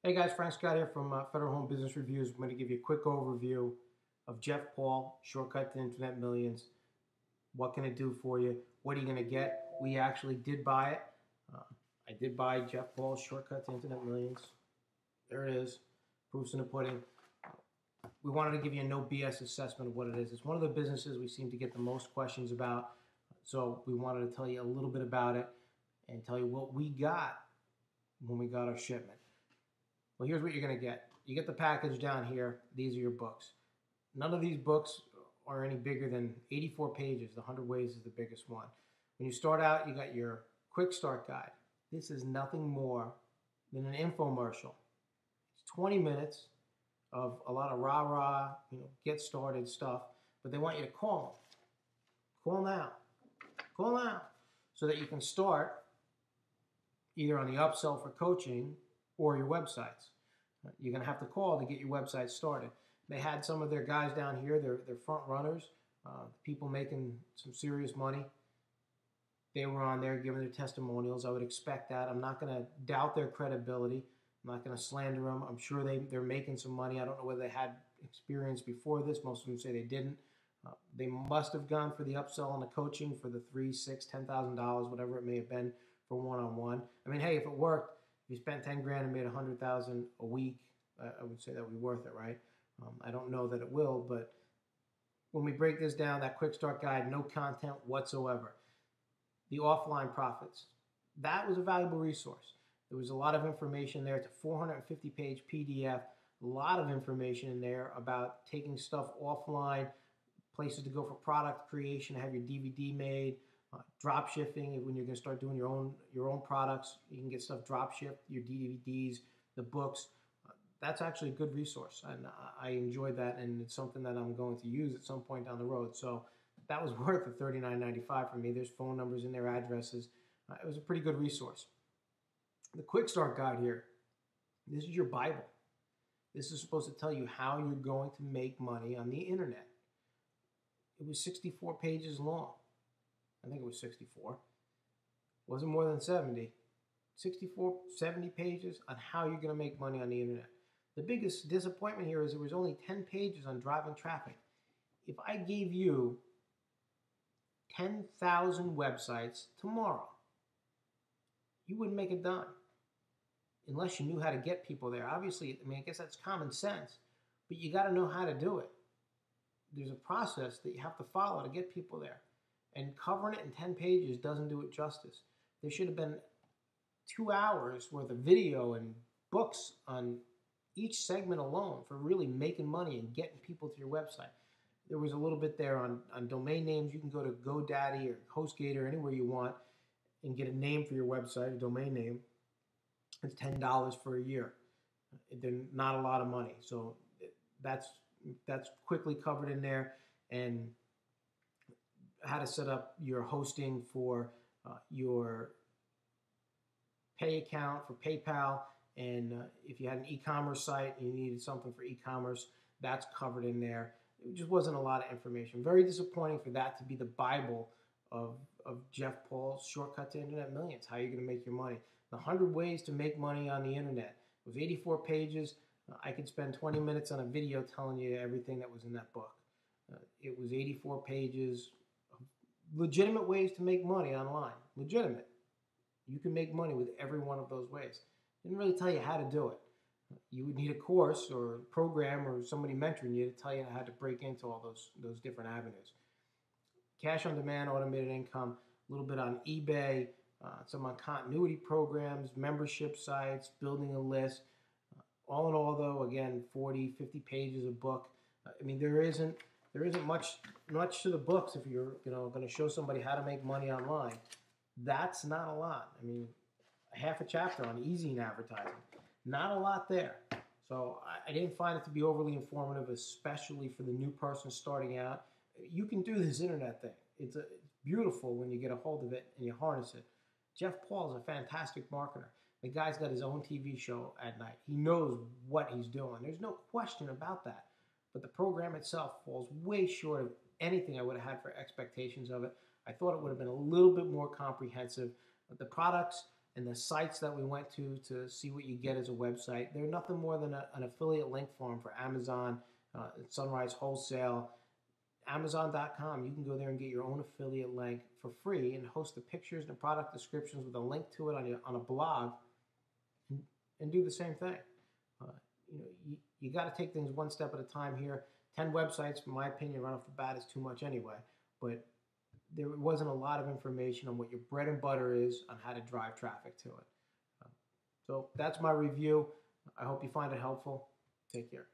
Hey guys, Frank Scott here from Federal Home Business Reviews. I'm going to give you a quick overview of Jeff Paul, Shortcut to Internet Millions. What can it do for you? What are you going to get? We actually did buy it. Uh, I did buy Jeff Paul's Shortcut to Internet Millions. There it is. Proofs in the pudding. We wanted to give you a no BS assessment of what it is. It's one of the businesses we seem to get the most questions about. So we wanted to tell you a little bit about it and tell you what we got when we got our shipment. Well, here's what you're going to get. You get the package down here. These are your books. None of these books are any bigger than 84 pages. The 100 Ways is the biggest one. When you start out, you got your quick start guide. This is nothing more than an infomercial. It's 20 minutes of a lot of rah-rah, get started stuff, but they want you to call them. Call now. Call now. So that you can start either on the upsell for coaching or your websites. You're going to have to call to get your website started. They had some of their guys down here, they're front runners, people making some serious money. They were on there giving their testimonials. I would expect that. I'm not going to doubt their credibility. I'm not going to slander them. I'm sure they're making some money. I don't know whether they had experience before this. Most of them say they didn't. They must have gone for the upsell and the coaching for the $3,000, $6,000, $10,000, whatever it may have been for one-on-one. I mean, hey, if it worked, if you spent 10 grand and made 100,000 a week, I would say that would be worth it, right? I don't know that it will, but when we break this down, that quick start guide, no content whatsoever. The offline profits, that was a valuable resource. There was a lot of information there. It's a 450-page PDF, a lot of information in there about taking stuff offline, places to go for product creation, have your DVD made, drop shipping. When you're going to start doing your own products, you can get stuff drop shipped, your DVDs, the books. That's actually a good resource, and I enjoyed that, and it's something that I'm going to use at some point down the road. So that was worth the $39.95 for me. There's phone numbers and their addresses. It was a pretty good resource. The Quick Start Guide here, this is your Bible. This is supposed to tell you how you're going to make money on the internet. It was 64 pages long. I think it was 64. It wasn't more than 70. 64, 70 pages on how you're going to make money on the internet. The biggest disappointment here is there was only 10 pages on driving traffic. If I gave you 10,000 websites tomorrow, you wouldn't make it done unless you knew how to get people there. Obviously, I guess that's common sense, but you got to know how to do it. There's a process that you have to follow to get people there. And covering it in 10 pages doesn't do it justice. There should have been 2 hours worth of video and books on each segment alone for really making money and getting people to your website. There was a little bit there on domain names. You can go to GoDaddy or HostGator, anywhere you want, and get a name for your website, a domain name. It's $10 for a year. They're not a lot of money. So that's quickly covered in there. And how to set up your hosting for your pay account for PayPal, and if you had an e-commerce site and you needed something for e-commerce, that's covered in there. It just wasn't a lot of information. Very disappointing for that to be the Bible of Jeff Paul's Shortcut to Internet Millions, how you're going to make your money. The 100 Ways to Make Money on the Internet. It was 84 pages. I could spend 20 minutes on a video telling you everything that was in that book. It was 84 pages. Legitimate ways to make money online. Legitimate. You can make money with every one of those ways. Didn't really tell you how to do it. You would need a course or a program or somebody mentoring you to tell you how to break into all those different avenues. Cash on demand, automated income, a little bit on eBay, some on continuity programs, membership sites, building a list. All in all, though, again, 40, 50 pages of book. There isn't much to the books if you're going to show somebody how to make money online. That's not a lot. Half a chapter on easy advertising. Not a lot there. So I didn't find it to be overly informative, especially for the new person starting out. You can do this internet thing. It's beautiful when you get a hold of it and you harness it. Jeff Paul is a fantastic marketer. The guy's got his own TV show at night. He knows what he's doing. There's no question about that. But the program itself falls way short of anything I would have had for expectations of it. I thought it would have been a little bit more comprehensive. The products, And the sites that we went to see what you get as a website, they're nothing more than an affiliate link form for Amazon, Sunrise Wholesale, Amazon.com. You can go there and get your own affiliate link for free and host the pictures and product descriptions with a link to it on a blog, and do the same thing. You got to take things one step at a time here. 10 websites, in my opinion, right off the bat is too much anyway. But there wasn't a lot of information on what your bread and butter is on how to drive traffic to it. So that's my review. I hope you find it helpful. Take care.